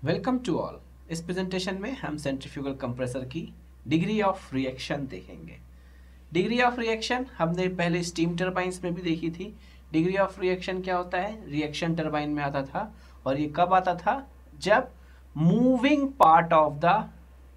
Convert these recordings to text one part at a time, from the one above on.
Welcome to all. इस presentation में हम सेंट्रीफ्यूगल कंप्रेसर की डिग्री ऑफ रिएक्शन देखेंगे। डिग्री ऑफ रिएक्शन हमने पहले स्टीम टरबाइन्स में भी देखी थी। डिग्री ऑफ रिएक्शन क्या होता है? रिएक्शन टरबाइन में आता था, और ये कब आता था? जब moving part of the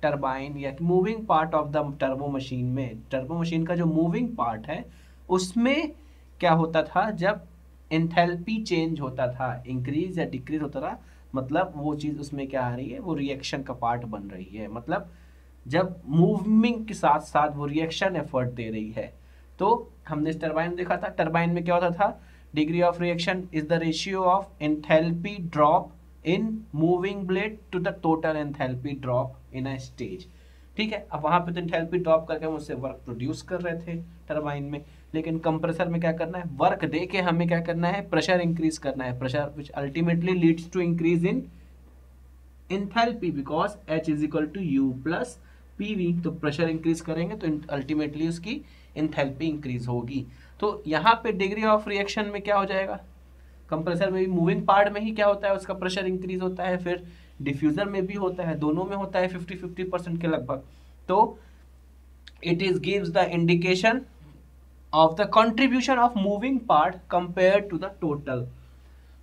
turbine या moving part of the turbo machine में, टर्बो मशीन का जो मूविंग पार्ट है उसमें क्या होता था, जब एंथैल्पी चेंज होता था, इंक्रीज या डिक्रीज होता था, मतलब वो चीज उसमें क्या आ रही है, वो रिएक्शन का पार्ट बन रही है। मतलब जब मूवमेंट के साथ साथ वो रिएक्शन एफर्ट दे रही है। तो हमने इस टरबाइन में देखा था, टरबाइन में क्या होता था? Degree of reaction is the ratio of enthalpy drop in moving blade to the total enthalpy drop in a stage. ठीक है, अब वहां पे तो एंथैल्पी ड्रॉप करके हम उससे वर्क प्रोड्यूस कर रहे थे टरबाइन में, लेकिन कंप्रेसर में क्या करना है? वर्क दे के हमें क्या करना है? प्रेशर इंक्रीज करना है। Pressure which ultimately leads to increase in enthalpy because H is equal to U plus PV। तो प्रेशर इंक्रीज करेंगे तो अल्टीमेटली उसकी एंथैल्पी इंक्रीज होगी। तो यहाँ पे डिग्री ऑफ रिएक्शन में क्या हो जाएगा? कंप्रेसर में भी मूविंग पार्ट में ही क्या होता है, उसका प्रेशर इंक्रीज होता है, फिर डिफ्यूजर में भी होता है, दोनों में होता है 50-50% के लगभग। तो it is gives the indication of the contribution of moving part compare to the total.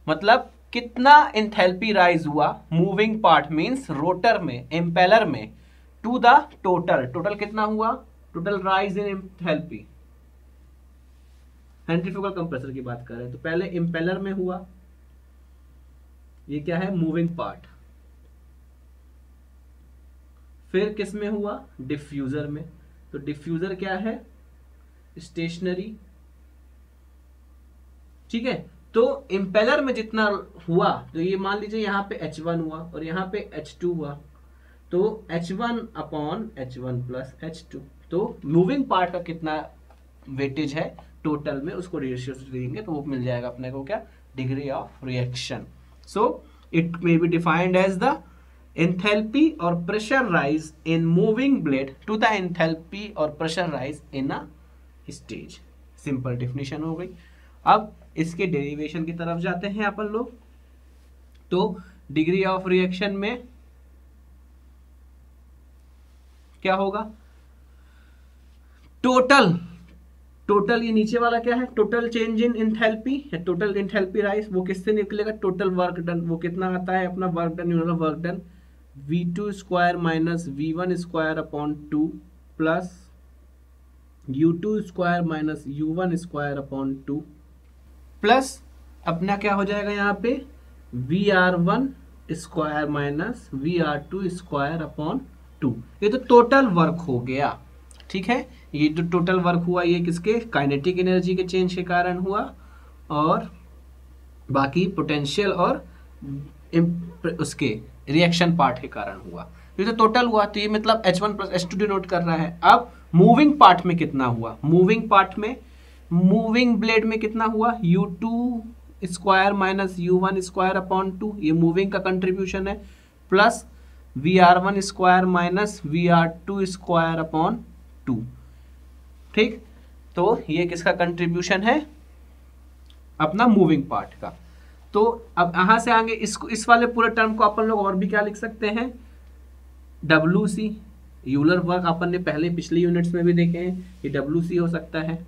मतलब कितना एंथैल्पी राइज हुआ मूविंग पार्ट मींस रोटर में, एम्पेलर में, टू द टोटल। टोटल कितना हुआ? Total rise in enthalpy. Centrifugal compressor की बात कर रहे हैं तो पहले इम्पेलर में हुआ, ये क्या है? Moving part. फिर किस में हुआ? डिफ्यूजर में। तो डिफ्यूजर क्या है? स्टेशनरी। ठीक है, तो इम्पेलर में जितना हुआ, तो ये मान लीजिए यहाँ पे H1 हुआ और यहाँ पे H2 हुआ, तो H1 upon H1 plus H2। तो मूविंग पार्ट का कितना वेटेज है टोटल में, उसको रेशियो से देंगे तो वो मिल जाएगा अपने को क्या? Degree of reaction. So it may be defined as the enthalpy और pressure rise in moving blade to the enthalpy और pressure rise in a stage. Simple definition हो गई। अब इसके डेरिवेशन की तरफ जाते हैं अपन लोग। तो डिग्री ऑफ रिएक्शन में क्या होगा? टोटल ये नीचे वाला क्या है? टोटल चेंज इन एंथैल्पी या टोटल एंथैल्पी राइज, वो किससे निकलेगा? Total work done. वो कितना आता है अपना work done? Work done V2 square minus V1 square upon 2 plus U2 square minus U1 square upon 2 plus अपना क्या हो जाएगा यहाँ पे? VR1 square minus VR2 square upon 2। ये तो टोटल वर्क हो गया। ठीक है, ये जो टोटल वर्क हुआ ये किसके? काइनेटिक एनर्जी के चेंज के कारण हुआ, और बाकी पोटेंशियल और उसके रिएक्शन पार्ट के कारण हुआ। ये तो टोटल हुआ, तो ये मतलब H1 प्लस H2 डिनोट कर रहा है। अब मूविंग पार्ट में कितना हुआ? मूविंग पार्ट में, मूविंग ब्लेड में कितना हुआ? U2 square minus U1 square upon 2, ये मूविंग का कंट्रीब्यूशन है, plus VR1 square minus VR2 square upon 2। ठीक, तो ये किसका कंट्रीब्यूशन है? अपना मूविंग पार्ट का। तो अब यहां से आगे इसको, इस वाले पूरे टर्म को अपन लोग और भी क्या लिख सकते हैं? WC, यूलर वर्क अपन ने पहले पिछले यूनिट्स में भी देखे हैं, ये WC हो सकता है।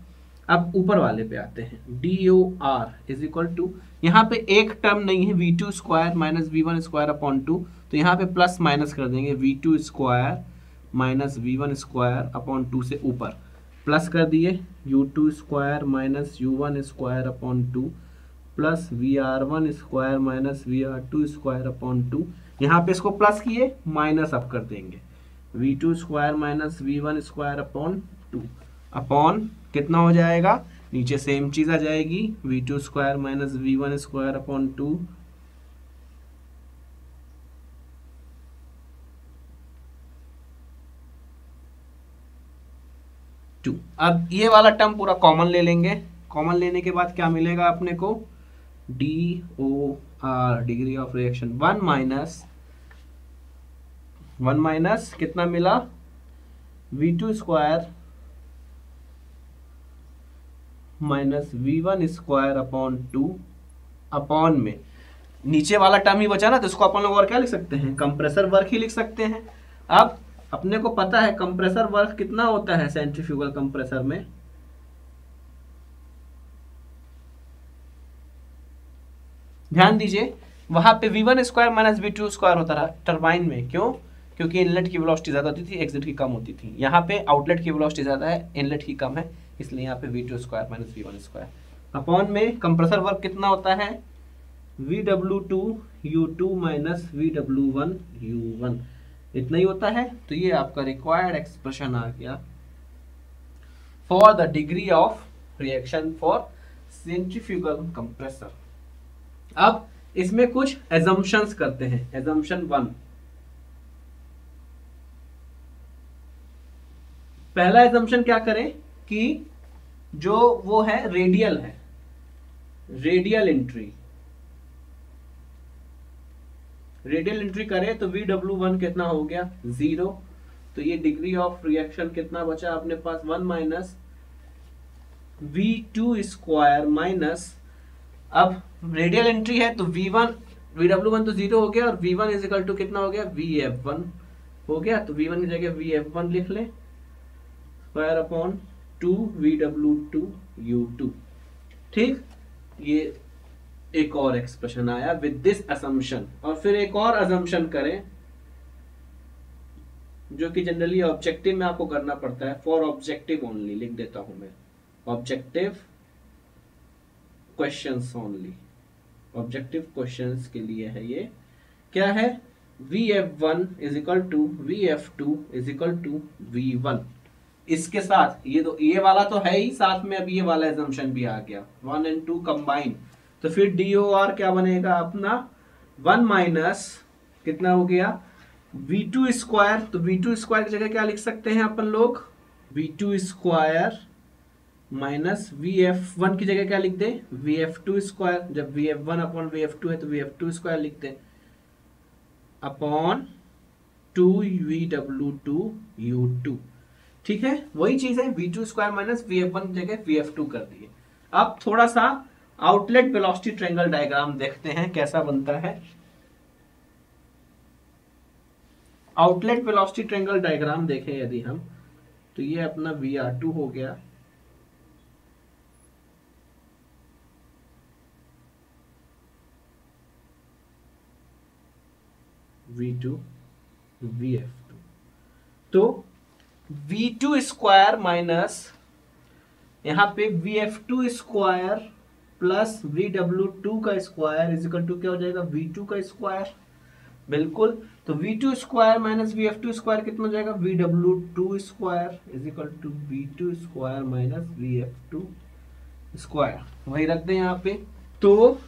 अब ऊपर वाले पे आते हैं, DOR इज इक्वल टू, यहाँ पे एक टर्म नहीं है, V2 square minus V1 square upon 2, तो यहाँ पे प्लस माइनस कर देंगे, V2 square minus V1 square upon 2 से ऊपर प्लस कर दिए, U2 square minus U1 square upon 2 plus VR1 square minus VR2 square upon 2। यहाँ पे इसको प्लस किए, माइनस अब कर देंगे, V2 square minus V1 square upon 2 upon कितना हो जाएगा? नीचे सेम चीज आ जाएगी, V2 square minus V1 square upon 2 2। अब ये वाला टर्म पूरा कॉमन ले लेंगे। कॉमन लेने के बाद क्या मिलेगा अपने को? DOR degree of reaction 1 minus कितना मिला? V2 square minus V1 square upon 2 upon में नीचे वाला टर्म ही बचा ना, तो इसको अपन लोग और क्या लिख सकते हैं, कंप्रेसर वर्क ही लिख सकते हैं। अब अपने को पता है कंप्रेसर वर्क कितना होता है सेंट्रीफ्यूगल कंप्रेसर में, ध्यान दीजिए वहां पे v1 square minus v2 square होता रहा टरबाइन में, क्यों, क्योंकि इनलेट की वेलोसिटी ज्यादा होती थी, एग्जिट की कम होती थी। यहाँ पे आउटलेट की वेलोसिटी ज्यादा है, इनलेट की कम है, इसलिए यहाँ पे v2 square minus v1 square upon में कंप्रेसर वर्क कितना होता है vw2 u2 minus vw1 u1, इतना ही होता है। तो ये आपका रिक्वायर्ड एक्सप्रेशन आ गया for the degree of reaction for centrifugal compressor. अब इसमें कुछ एजम्पशंस करते हैं। एजम्पशन 1, पहला एजम्पशन क्या करें कि जो वो है रेडियल है, रेडियल एंट्री, रेडियल एंट्री करें तो VW1 कितना हो गया 0, तो ये डिग्री ऑफ रिएक्शन कितना बचा अपने पास 1 माइनस V2 स्क्वायर माइनस, अब रेडियल एंट्री है तो VW1 तो 0 हो गया और V1 इज इक्वल टू कितना हो गया VF1 हो गया, तो V1 की जगह VF1 लिख ले स्क्वायर अपॉन 2 VW2 U2। ठीक, ये एक और एक्सप्रेशन आया विद दिस असम्पशन। और फिर एक और असम्पशन करें जो कि जनरली ऑब्जेक्टिव में आपको करना पड़ता है, फॉर ऑब्जेक्टिव ओनली लिख देता हूं मैं, objective questions only, objective questions के लिए है ये, क्या है VF1 is equal to VF2 is equal to V1। इसके साथ ये वाला तो है ही, साथ में अब ये वाला एजम्पशन भी आ गया 1 and 2 कंबाइन, तो फिर DOR क्या बनेगा अपना 1 माइनस कितना हो गया V2 स्क्वायर, तो V2 स्क्वायर की जगह क्या लिख सकते हैं अपन लोग V2 स्क्वायर माइनस VF1 की जगह क्या लिख दे VF2 स्क्वायर, जब VF1 अपॉन VF2 है तो VF2 स्क्वायर लिख दे अपॉन 2 VW2 U2। ठीक है, वही चीज है V2 स्क्वायर माइनस VF1 की जगह VF2 कर दिए। अब थोड़ा सा आउटलेट वेलोसिटी ट्रायंगल डायग्राम देखते हैं कैसा बनता है। आउटलेट वेलोसिटी ट्रायंगल डायग्राम देखें यदि हम, तो ये अपना VR2 हो गया, V2 VF2, तो V2 स्क्वायर माइनस यहाँ पे VF2 स्क्वायर प्लस VW2 का स्क्वायर इज इक्वल टू क्या हो जाएगा V2 का स्क्वायर, बिल्कुल। तो V2 square minus VF2 square कितना हो जाएगा VW2 square is equal to V2 square minus VF2 square, वही रख दें यहाँ पे। तो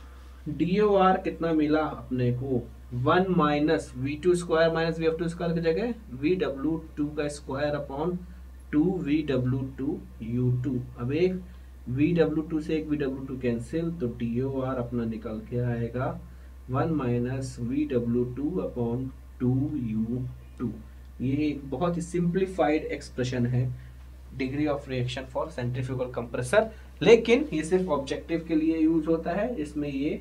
DOR कितना मिला अपने को 1 minus V2 square minus VF2 square की जगह VW2 का स्क्वायर अपॉन 2 VW2 U2। अब एक VW2 से एक VW2 कैंसिल, तो DOR अपना निकल के आएगा 1 माइनस VW2 अपॉन 2 U2। ये एक बहुत ही सिंप्लीफाइड एक्सप्रेशन है degree of reaction for centrifugal compressor, लेकिन ये सिर्फ ऑब्जेक्टिव के लिए यूज होता है, इसमें ये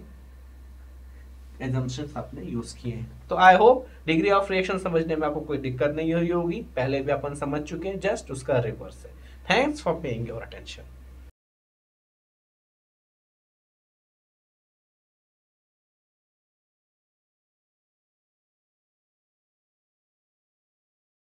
एजम्पशंस आपने यूज किए हैं। तो I hope degree of reaction समझने में आपको कोई दिक्कत नहीं हुई होगी, पहले भी अपन समझ चुके हैं, जस्ट उसका रिवर्स है। Thanks for paying your attention.